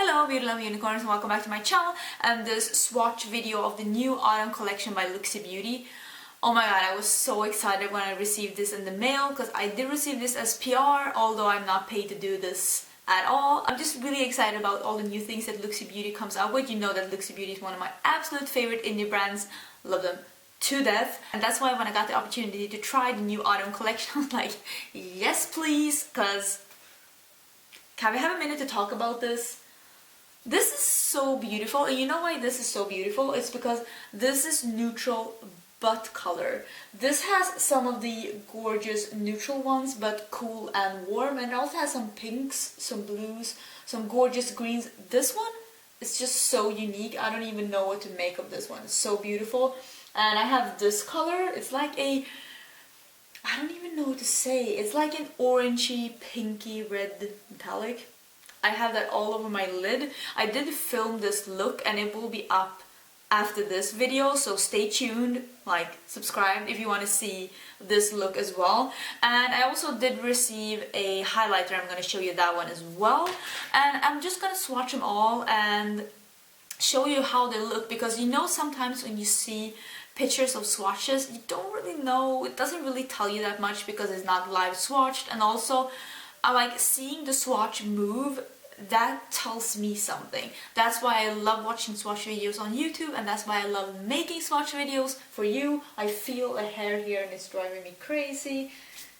Hello beauty loving unicorns and welcome back to my channel and this swatch video of the new autumn collection by Looxi Beauty. Oh my god, I was so excited when I received this in the mail because I did receive this as PR, although I'm not paid to do this at all. I'm just really excited about all the new things that Looxi Beauty comes out with. You know that Looxi Beauty is one of my absolute favorite indie brands. Love them to death, and that's why when I got the opportunity to try the new autumn collection I was like, yes please, because can we have a minute to talk about this? This is so beautiful, and you know why this is so beautiful? It's because this is neutral butt color. This has some of the gorgeous neutral ones, but cool and warm, and it also has some pinks, some blues, some gorgeous greens. This one is just so unique. I don't even know what to make of this one. It's so beautiful. And I have this color. It's like a, I don't even know what to say. It's like an orangey, pinky, red metallic. I have that all over my lid. I did film this look and it will be up after this video, so stay tuned, like subscribe if you want to see this look as well. And I also did receive a highlighter. I'm going to show you that one as well. And I'm just going to swatch them all and show you how they look, because you know sometimes when you see pictures of swatches you don't really know, it doesn't really tell you that much because it's not live swatched. And also I like seeing the swatch move. That tells me something. That's why I love watching swatch videos on YouTube, and that's why I love making swatch videos for you. I feel a hair here and it's driving me crazy.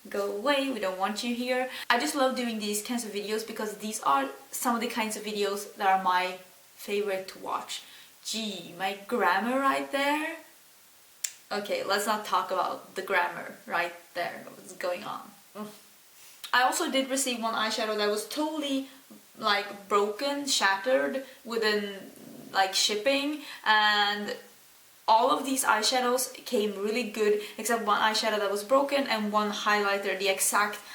Go away, we don't want you here. I just love doing these kinds of videos because these are some of the kinds of videos that are my favorite to watch. Gee, my grammar right there. Okay, let's not talk about the grammar right there. What's going on? Ugh. I also did receive one eyeshadow that was totally like broken, shattered within like shipping, and all of these eyeshadows came really good except one eyeshadow that was broken and one highlighter,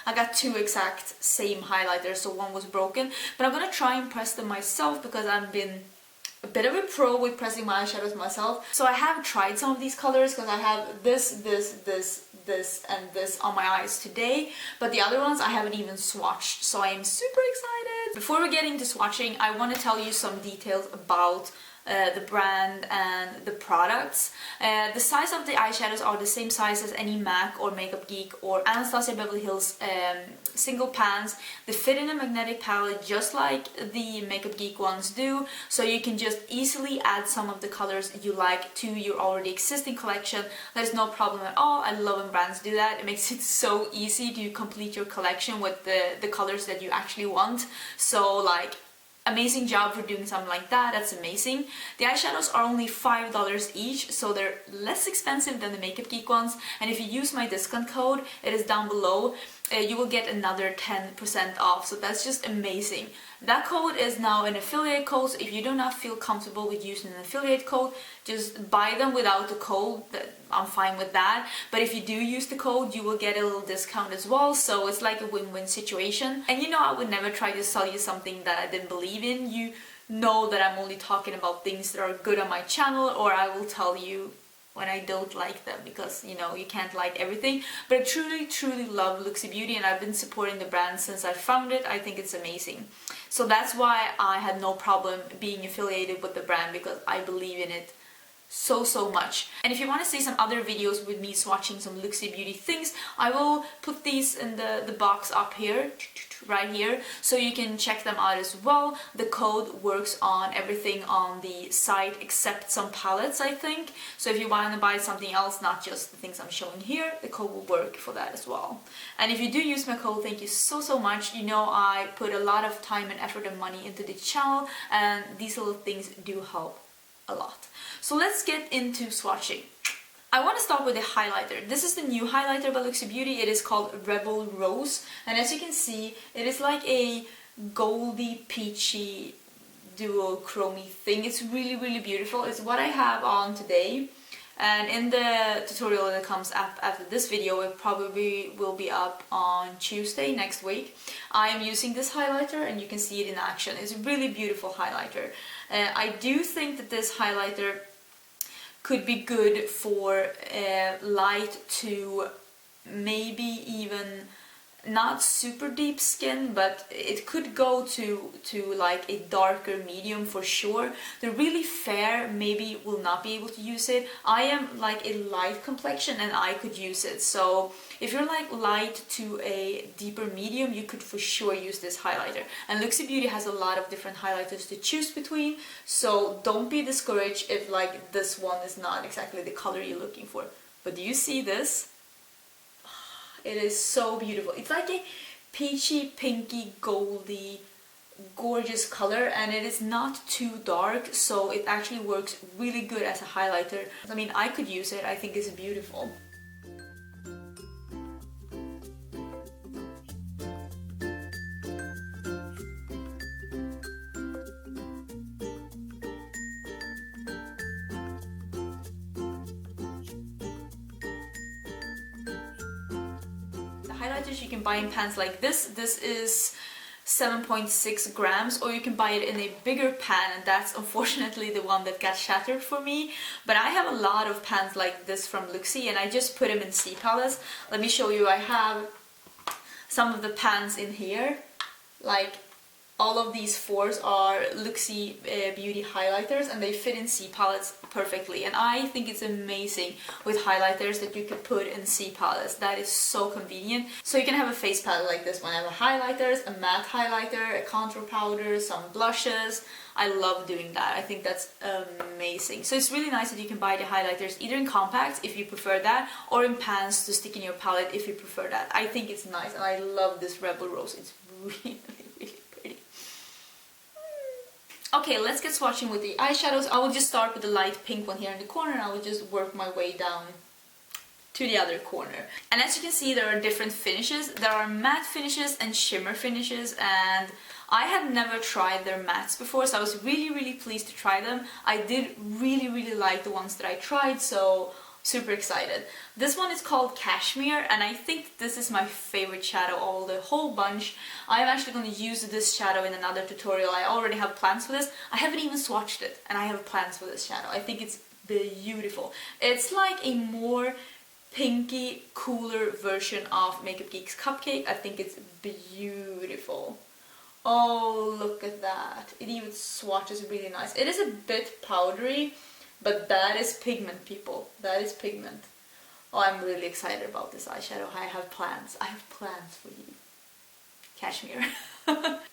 I got two exact same highlighters, so one was broken. But I'm gonna try and press them myself because I've been a bit of a pro with pressing my eyeshadows myself. So I have tried some of these colors because I have this, and this on my eyes today, but the other ones I haven't even swatched, so I am super excited. Before we get into swatching, I want to tell you some details about the brand and the products. The size of the eyeshadows are the same size as any MAC or Makeup Geek or Anastasia Beverly Hills single pans. They fit in a magnetic palette just like the Makeup Geek ones do, so you can just easily add some of the colors you like to your already existing collection. There's no problem at all. I love when brands do that. It makes it so easy to complete your collection with the colors that you actually want. So like, amazing job for doing something like that. That's amazing. The eyeshadows are only $5 each, so they're less expensive than the Makeup Geek ones, and if you use my discount code, it is down below, you will get another 10% off, so that's just amazing. That code is now an affiliate code, so if you do not feel comfortable with using an affiliate code, just buy them without the code. I'm fine with that. But if you do use the code, you will get a little discount as well, so it's like a win-win situation. And you know I would never try to sell you something that I didn't believe in. You know that I'm only talking about things that are good on my channel, or I will tell you when I don't like them, because you know you can't like everything. But I truly love Looxi Beauty, and I've been supporting the brand since I found it. I think it's amazing. So that's why I had no problem being affiliated with the brand, because I believe in it so much. And if you want to see some other videos with me swatching some Looxi Beauty things, I will put these in the box up here, right here, so you can check them out as well. The code works on everything on the site except some palettes, I think. So if you want to buy something else, not just the things I'm showing here, the code will work for that as well. And if you do use my code, thank you so much. You know I put a lot of time and effort and money into the channel, and these little things do help a lot. So let's get into swatching. I want to start with the highlighter. This is the new highlighter by Looxi Beauty. It is called Rebel Rose, and as you can see, it is like a goldy peachy duochromy thing. It's really beautiful. It's what I have on today, and in the tutorial that comes up after this video, it probably will be up on Tuesday next week. I am using this highlighter and you can see it in action. It's a really beautiful highlighter. I do think that this highlighter could be good for light to maybe even not super deep skin, but it could go to like a darker medium for sure. The really fair maybe will not be able to use it. I am like a light complexion and I could use it. So if you're like light to a deeper medium, you could for sure use this highlighter. And Looxi Beauty has a lot of different highlighters to choose between, so don't be discouraged if like this one is not exactly the color you're looking for. But do you see this? It is so beautiful. It's like a peachy, pinky, goldy, gorgeous color, and it is not too dark, so it actually works really good as a highlighter. I mean, I could use it. I think it's beautiful. Highlighters you can buy in pans like this. This is 7.6 grams, or you can buy it in a bigger pan, and that's unfortunately the one that got shattered for me. But I have a lot of pans like this from Looxi, and I just put them in C palettes. Let me show you. I have some of the pans in here. Like, all of these fours are Looxi Beauty highlighters, and they fit in C palettes perfectly. And I think it's amazing with highlighters that you could put in C palettes. That is so convenient. So you can have a face palette like this one. I have a highlighters, a matte highlighter, a contour powder, some blushes. I love doing that. I think that's amazing. So it's really nice that you can buy the highlighters either in compacts if you prefer that, or in pans to stick in your palette if you prefer that. I think it's nice, and I love this Rebel Rose. It's really, really pretty. Okay, let's get swatching with the eyeshadows. I will just start with the light pink one here in the corner, and I will just work my way down to the other corner. And as you can see, there are different finishes. There are matte finishes and shimmer finishes, and I had never tried their mattes before, so I was really, really pleased to try them. I did really, really like the ones that I tried, so super excited. This one is called Cashmere, and I think this is my favorite shadow of the whole bunch. I'm actually going to use this shadow in another tutorial. I already have plans for this. I haven't even swatched it, and I have plans for this shadow. I think it's beautiful. It's like a more pinky, cooler version of Makeup Geek's Cupcake. I think it's beautiful. Oh, look at that. It even swatches really nice. It is a bit powdery, but that is pigment, people. That is pigment. Oh, I'm really excited about this eyeshadow. I have plans. I have plans for you. Cashmere.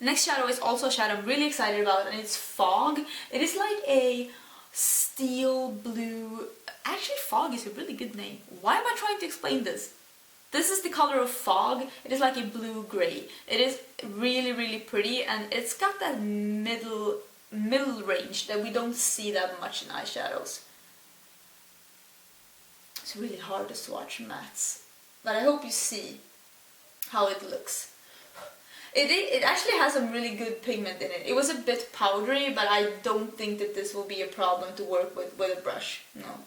Next shadow is also a shadow I'm really excited about, and it's Fog. It is like a steel blue... Actually, Fog is a really good name. Why am I trying to explain this? This is the color of Fog. It is like a blue-gray. It is really, really pretty, and it's got that middle range that we don't see that much in eyeshadows. It's really hard to swatch mattes, but I hope you see how it looks. It actually has some really good pigment in it. It was a bit powdery, but I don't think that this will be a problem to work with a brush. No.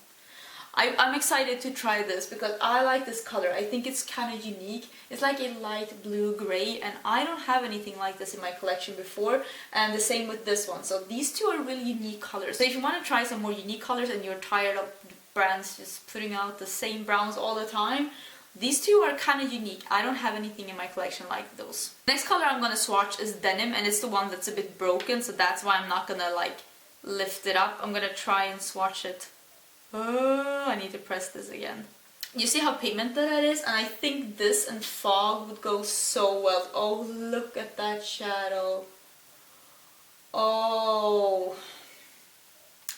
I'm excited to try this because I like this color. I think it's kind of unique. It's like a light blue-gray, and I don't have anything like this in my collection before, and the same with this one. So these two are really unique colors. So if you want to try some more unique colors and you're tired of brands just putting out the same browns all the time, these two are kind of unique. I don't have anything in my collection like those. Next color I'm going to swatch is Denim, and it's the one that's a bit broken, so that's why I'm not going to like lift it up. I'm going to try and swatch it. Oh, I need to press this again. You see how pigmented that is? And I think this and Fog would go so well. Oh, look at that shadow. Oh,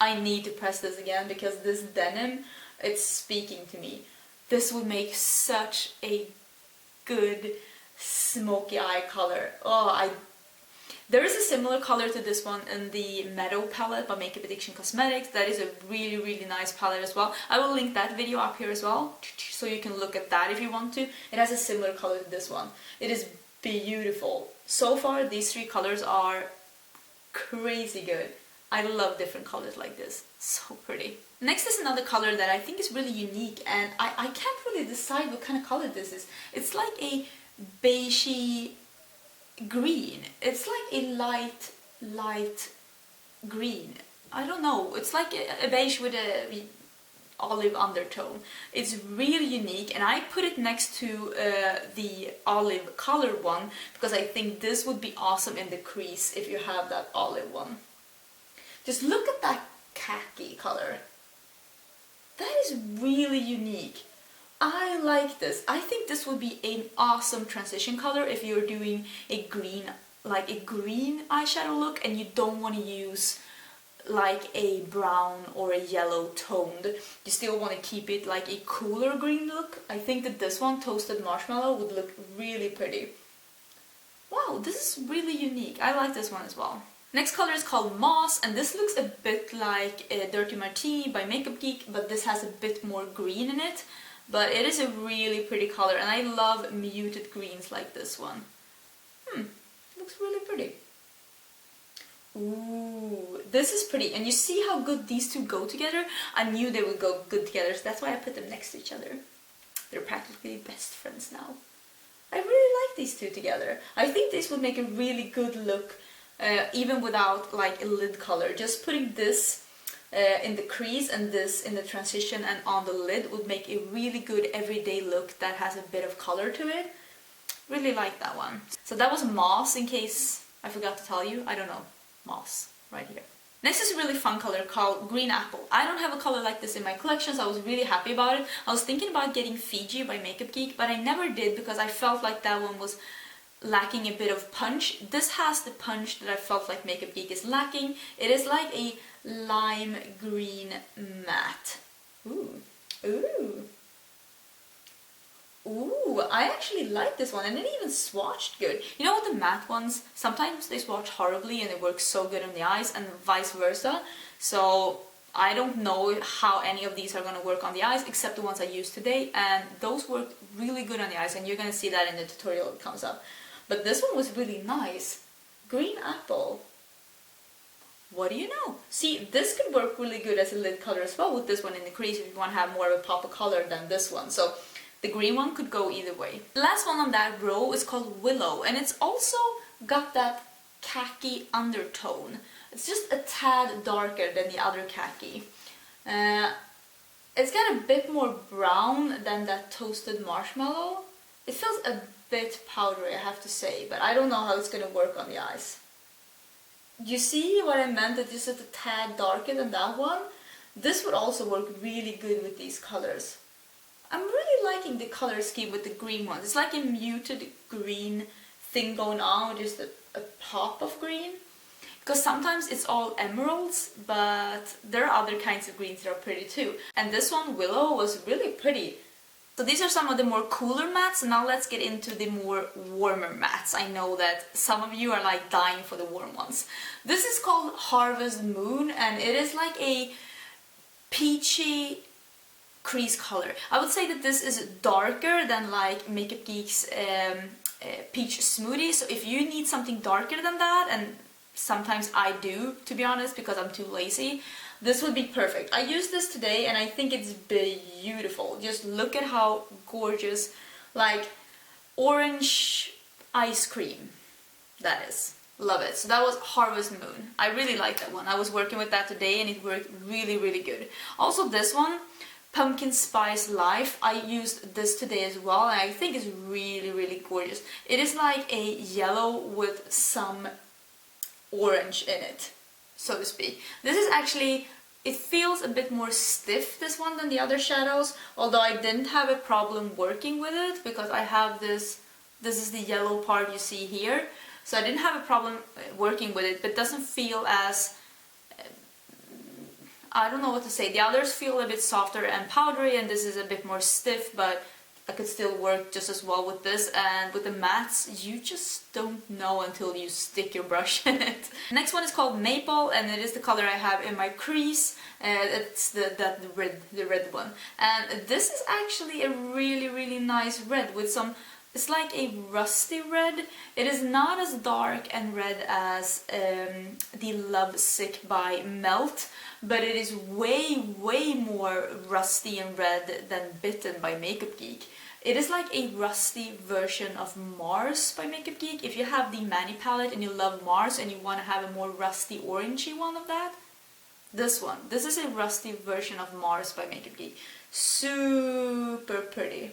I need to press this again because this Denim, it's speaking to me. This would make such a good smoky eye color. Oh, there is a similar color to this one in the Meadow palette by Makeup Addiction Cosmetics. That is a really, really nice palette as well. I will link that video up here as well, so you can look at that if you want to. It has a similar color to this one. It is beautiful. So far, these three colors are crazy good. I love different colors like this. So pretty. Next is another color that I think is really unique, and I can't really decide what kind of color this is. It's like a beigey green. It's like a light green. I don't know. It's like a beige with a olive undertone. It's really unique, and I put it next to the olive colored one because I think this would be awesome in the crease if you have that olive one. Just look at that khaki color. That is really unique. I like this. I think this would be an awesome transition color if you're doing a green, like a green eyeshadow look and you don't want to use like a brown or a yellow toned. You still want to keep it like a cooler green look. I think that this one, Toasted Marshmallow, would look really pretty. Wow, this is really unique. I like this one as well. Next color is called Moss, and this looks a bit like Dirty Martini by Makeup Geek, but this has a bit more green in it. But it is a really pretty color, and I love muted greens like this one. Looks really pretty. Ooh, this is pretty, and you see how good these two go together? I knew they would go good together, so that's why I put them next to each other. They're practically best friends now. I really like these two together. I think this would make a really good look, even without like a lid color. Just putting this in the crease and this in the transition and on the lid would make a really good everyday look that has a bit of color to it. Really like that one. So that was Moss, in case I forgot to tell you. I don't know. Moss, right here. Next is a really fun color called Green Apple. I don't have a color like this in my collection, so I was really happy about it. I was thinking about getting Fiji by Makeup Geek, but I never did because I felt like that one was lacking a bit of punch. This has the punch that I felt like Makeup Geek is lacking. It is like a lime green matte. Ooh. Ooh. Ooh, I actually like this one, and it even swatched good. You know what, the matte ones, sometimes they swatch horribly and it works so good on the eyes, and vice versa. So I don't know how any of these are going to work on the eyes except the ones I used today, and those worked really good on the eyes, and you're going to see that in the tutorial that comes up. But this one was really nice. Green Apple. What do you know? See, this could work really good as a lid color as well with this one in the crease if you want to have more of a pop of color than this one. So the green one could go either way. The last one on that row is called Willow, and it's also got that khaki undertone. It's just a tad darker than the other khaki. It's got a bit more brown than that Toasted Marshmallow. It feels a bit powdery, I have to say, but I don't know how it's gonna work on the eyes. You see what I meant? That just a tad darker than that one? This would also work really good with these colors. I'm really liking the color scheme with the green ones. It's like a muted green thing going on with just a pop of green. Because sometimes it's all emeralds, but there are other kinds of greens that are pretty too. And this one, Willow, was really pretty. So these are some of the more cooler mattes, and now let's get into the more warmer mattes. I know that some of you are like dying for the warm ones. This is called Harvest Moon, and it is like a peachy crease color. I would say that this is darker than like Makeup Geek's Peach Smoothie. So if you need something darker than that, and sometimes I do, to be honest, because I'm too lazy, this would be perfect. I used this today and I think it's beautiful. Just look at how gorgeous, like orange ice cream that is. Love it. So that was Harvest Moon. I really like that one. I was working with that today and it worked really, really good. Also this one, Pumpkin Spice Life, I used this today as well, and I think it's really, really gorgeous. It is like a yellow with some orange in it, so to speak. This is actually, it feels a bit more stiff, this one, than the other shadows, although I didn't have a problem working with it because I have this is the yellow part you see here, so I didn't have a problem working with it, but it doesn't feel as, I don't know what to say. The others feel a bit softer and powdery, and this is a bit more stiff, but I could still work just as well with this. And with the mattes, you just don't know until you stick your brush in it. Next one is called Maple, and it is the color I have in my crease. It's the red one. And this is actually a really, really nice red with some, it's like a rusty red. It is not as dark and red as the Lovesick by Melt, but it is way, way more rusty and red than Bitten by Makeup Geek. It is like a rusty version of Mars by Makeup Geek. If you have the Mani palette and you love Mars and you want to have a more rusty orangey one of that, This one. This is a rusty version of Mars by Makeup Geek. Super pretty.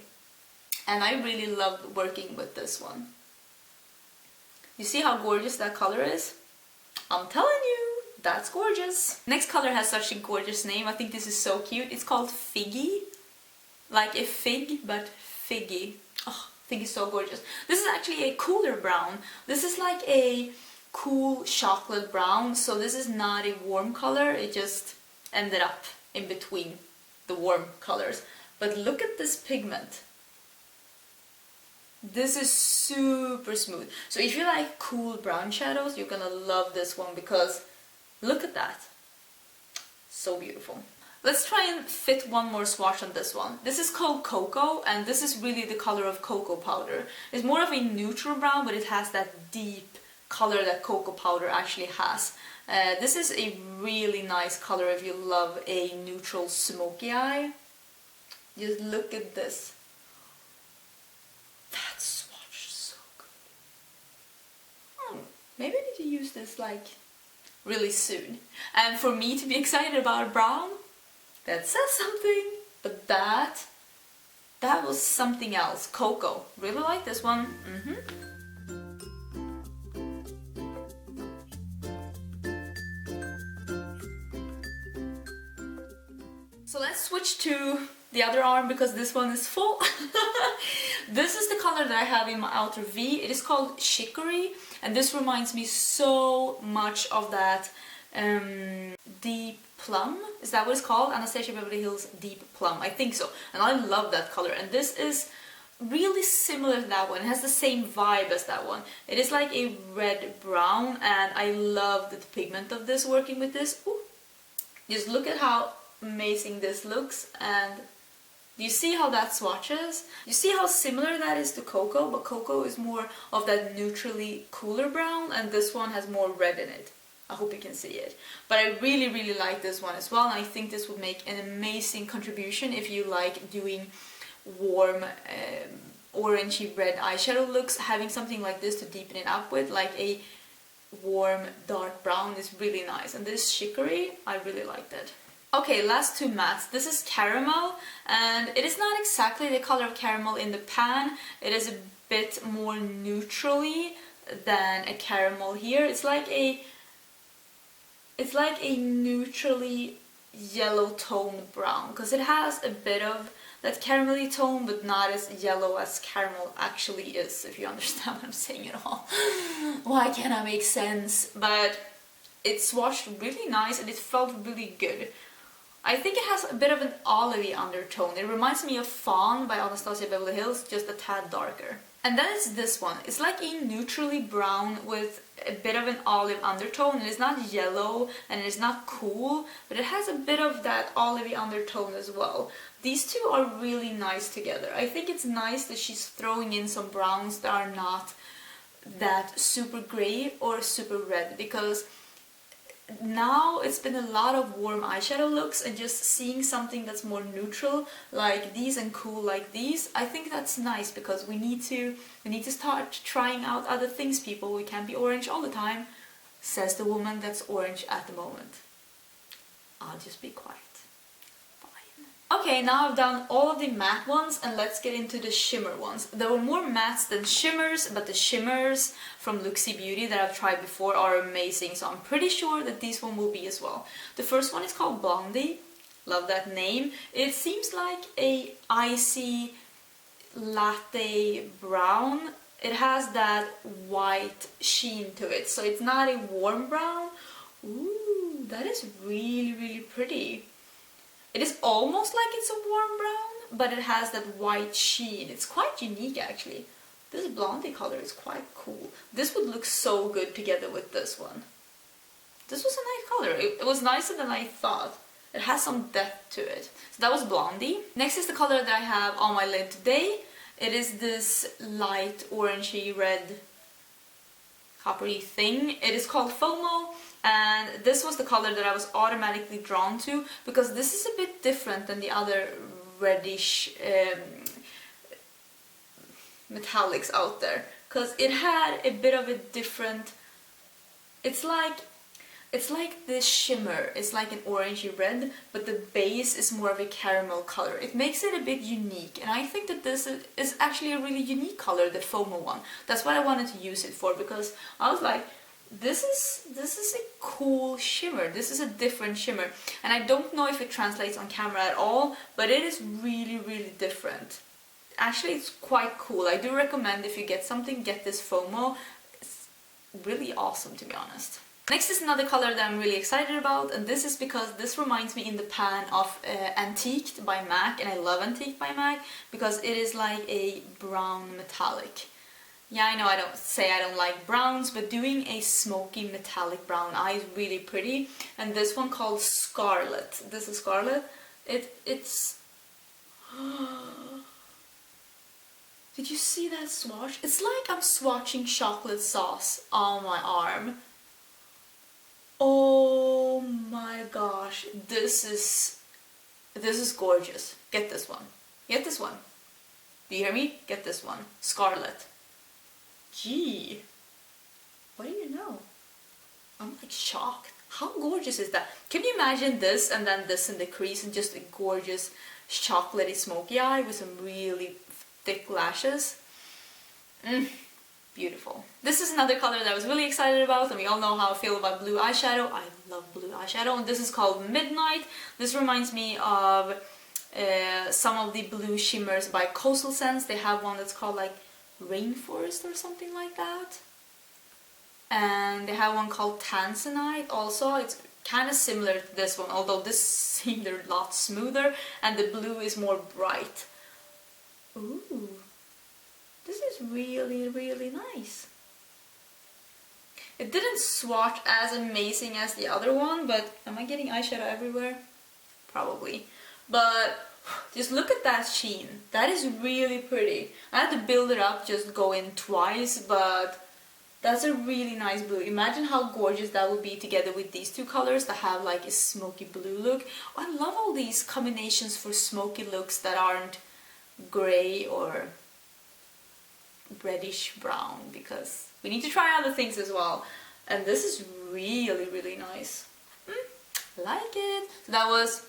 And I really loved working with this one. You see how gorgeous that color is? I'm telling you, that's gorgeous. Next color has such a gorgeous name. I think this is so cute. It's called Figgy. Like a fig, but figgy. Oh, I think it's so gorgeous. This is actually a cooler brown. This is like a cool chocolate brown, so this is not a warm color. It just ended up in between the warm colors. But look at this pigment. This is super smooth. So if you like cool brown shadows, you're gonna love this one because look at that. So beautiful. Let's try and fit one more swatch on this one. This is called Cocoa, and this is really the color of cocoa powder. It's more of a neutral brown, but it has that deep color that cocoa powder actually has. This is a really nice color if you love a neutral smoky eye. Just look at this. That swatch is so good. Maybe I need to use this like really soon. And for me to be excited about brown, that says something. But that was something else. Cocoa. Really like this one. So let's switch to the other arm because this one is full. This is the color that I have in my outer V. It is called Chicory, and this reminds me so much of that Deep Plum. Is that what it's called? Anastasia Beverly Hills Deep Plum. I think so. And I love that color. And this is really similar to that one. It has the same vibe as that one. It is like a red brown, and I love the pigment of this working with this. Ooh. Just look at how amazing this looks, and you see how that swatches? You see how similar that is to Cocoa, but Cocoa is more of that neutrally cooler brown, and this one has more red in it. I hope you can see it. But I really, really like this one as well, and I think this would make an amazing contribution if you like doing warm orangey red eyeshadow looks. Having something like this to deepen it up with, like a warm dark brown, is really nice. And this Chicory, I really liked it. Okay, last two mattes. This is Caramel, and it is not exactly the color of caramel in the pan. It is a bit more neutrally than a caramel here. It's like a neutrally yellow toned brown, because it has a bit of that caramelly tone, but not as yellow as caramel actually is, if you understand what I'm saying at all. Why can't I make sense? But it swatched really nice and it felt really good. I think it has a bit of an olivey undertone. It reminds me of Fawn by Anastasia Beverly Hills, just a tad darker. And then it's this one. It's like a neutrally brown with a bit of an olive undertone. It is not yellow and it is not cool, but it has a bit of that olivey undertone as well. These two are really nice together. I think it's nice that she's throwing in some browns that are not that super gray or super red, because now it's been a lot of warm eyeshadow looks, and just seeing something that's more neutral like these and cool like these, I think that's nice, because we need to start trying out other things, people. We can't be orange all the time, says the woman that's orange at the moment. I'll just be quiet. Okay, now I've done all of the matte ones, and let's get into the shimmer ones. There were more mattes than shimmers, but the shimmers from Looxi Beauty that I've tried before are amazing, so I'm pretty sure that these one will be as well. The first one is called Blondie. Love that name. It seems like a icy latte brown. It has that white sheen to it, so it's not a warm brown. Ooh, that is really, really pretty. It is almost like it's a warm brown, but it has that white sheen. It's quite unique actually. This Blondie color is quite cool. This would look so good together with this one. This was a nice color. It was nicer than I thought. It has some depth to it. So that was Blondie. Next is the color that I have on my lid today. It is this light orangey red coppery thing. It is called FOMO. And this was the color that I was automatically drawn to, because this is a bit different than the other reddish metallics out there. Because it had a bit of a different... It's like It's like this shimmer, it's like an orangey red, but the base is more of a caramel color. It makes it a bit unique, and I think that this is actually a really unique color, the FOMO one. That's what I wanted to use it for, because I was like, this is a cool shimmer, this is a different shimmer, and I don't know if it translates on camera at all, but it is really, really different. Actually, it's quite cool. I do recommend, if you get something, get this FOMO. It's really awesome, to be honest. Next is another color that I'm really excited about, and this is because this reminds me in the pan of Antiqued by MAC, and I love Antiqued by MAC because it is like a brown metallic. Yeah, I know I don't like browns, but doing a smoky metallic brown eye is really pretty. And this one called Scarlet. This is Scarlet. It's Did you see that swatch? It's like I'm swatching chocolate sauce on my arm. Oh my gosh, this is gorgeous. Get this one. Get this one. Do you hear me? Get this one. Scarlet. Gee. What do you know? I'm like shocked. How gorgeous is that? Can you imagine this and then this in the crease and just a gorgeous chocolatey smoky eye with some really thick lashes? Beautiful. This is another color that I was really excited about, and we all know how I feel about blue eyeshadow. I love blue eyeshadow, and this is called Midnight. This reminds me of some of the blue shimmers by Coastal Scents. They have one that's called like Rainforest or something like that. And they have one called Tanzanite also. It's kind of similar to this one, although this seemed a lot smoother, and the blue is more bright. Ooh. This is really, really nice. It didn't swatch as amazing as the other one, but am I getting eyeshadow everywhere? Probably. But just look at that sheen. That is really pretty. I had to build it up, just go in twice, but that's a really nice blue. Imagine how gorgeous that would be together with these two colors that have like a smoky blue look. Oh, I love all these combinations for smoky looks that aren't gray or reddish brown, because we need to try other things as well, and this is really, really nice. Like it. So that was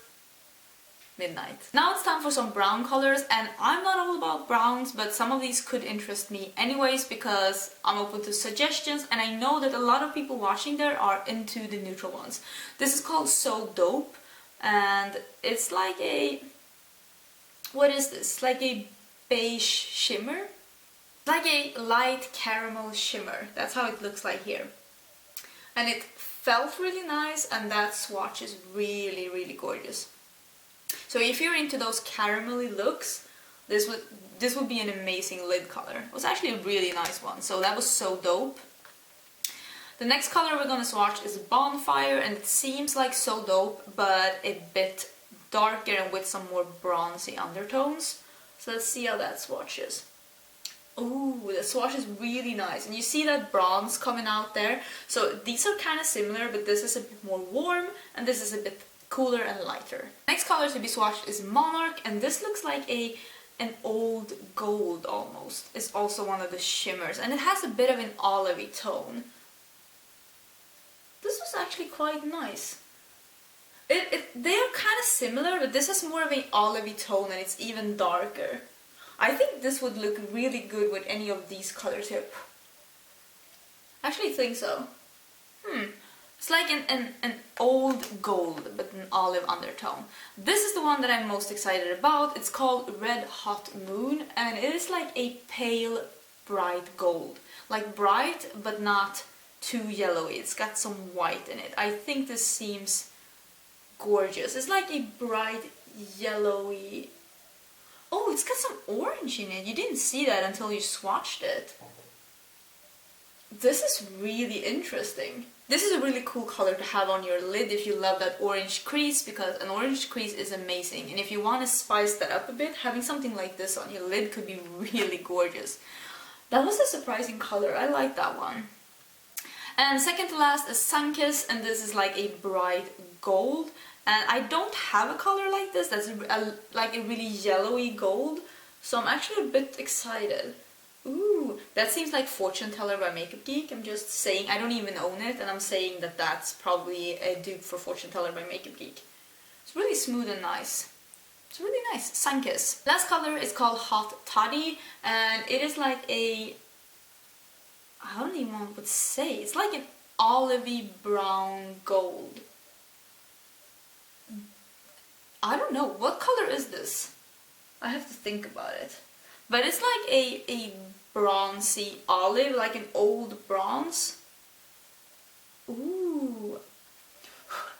Midnight. Now it's time for some brown colors, and I'm not all about browns, but some of these could interest me anyways because I'm open to suggestions, and I know that a lot of people watching there are into the neutral ones. This is called So Dope, and it's like a, what is this? Like a beige shimmer? Like a light caramel shimmer. That's how it looks like here. And it felt really nice, and that swatch is really, really gorgeous. So if you're into those caramelly looks, this would be an amazing lid color. It was actually a really nice one, so that was So Dope. The next color we're gonna swatch is Bonfire, and it seems like So Dope, but a bit darker and with some more bronzy undertones. So let's see how that swatches. Ooh, the swatch is really nice, and you see that bronze coming out there. So these are kind of similar, but this is a bit more warm and this is a bit cooler and lighter. Next color to be swatched is Monarch, and this looks like an old gold almost. It's also one of the shimmers, and it has a bit of an olivey tone. This was actually quite nice. They are kind of similar, but this has more of an olivey tone and it's even darker. I think this would look really good with any of these colors here. I actually think so. It's like an old gold, but an olive undertone. This is the one that I'm most excited about. It's called Red Hot Moon, and it is like a pale, bright gold. Like bright, but not too yellowy. It's got some white in it. I think this seems gorgeous. It's like a bright, yellowy... Oh, it's got some orange in it. You didn't see that until you swatched it. This is really interesting. This is a really cool color to have on your lid if you love that orange crease, because an orange crease is amazing. And if you want to spice that up a bit, having something like this on your lid could be really gorgeous. That was a surprising color. I like that one. And second to last is Sunkiss, and this is like a bright gold. And I don't have a color like this that's like a really yellowy gold, so I'm actually a bit excited. Ooh, that seems like Fortune Teller by Makeup Geek. I'm just saying, I don't even own it, and I'm saying that that's probably a dupe for Fortune Teller by Makeup Geek. It's really smooth and nice. It's really nice. Sunkiss. Last color is called Hot Toddy, and it is like a... I don't even know what to say. It's like an olivey brown gold. I don't know. What color is this? I have to think about it. But it's like a bronzy olive, like an old bronze. Ooh.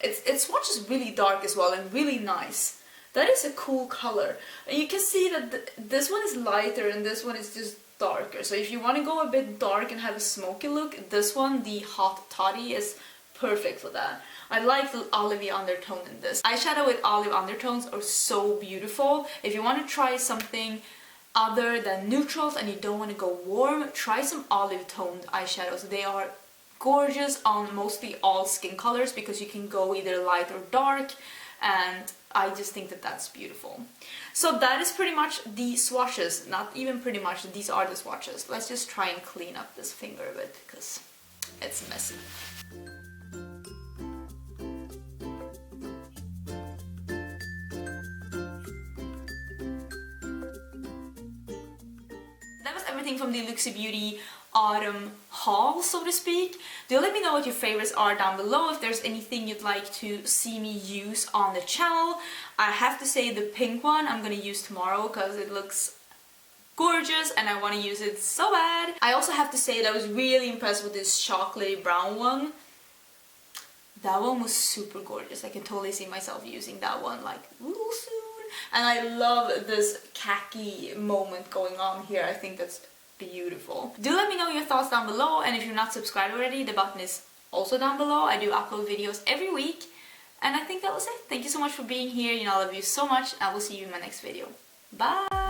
Its swatch is really dark as well and really nice. That is a cool color. And you can see that this one is lighter and this one is just darker. So if you want to go a bit dark and have a smoky look, this one, the Hot Toddy, is perfect for that. I like the olivey undertone in this. Eyeshadow with olive undertones are so beautiful. If you want to try something other than neutrals and you don't want to go warm, try some olive toned eyeshadows. They are gorgeous on mostly all skin colors because you can go either light or dark, and I just think that that's beautiful. So that is pretty much the swatches. Not even pretty much, these are the swatches. Let's just try and clean up this finger a bit because it's messy. Everything from the Looxi Beauty autumn haul, so to speak. Do let me know what your favorites are down below, if there's anything you'd like to see me use on the channel. I have to say the pink one I'm gonna use tomorrow because it looks gorgeous and I want to use it so bad. I also have to say that I was really impressed with this chocolatey brown one. That one was super gorgeous. I can totally see myself using that one like real soon. And I love this khaki moment going on here. I think that's beautiful. Do let me know your thoughts down below, and if you're not subscribed already, the button is also down below. I do upload videos every week, and I think that was it. Thank you so much for being here. You know, I love you so much. I will see you in my next video. Bye!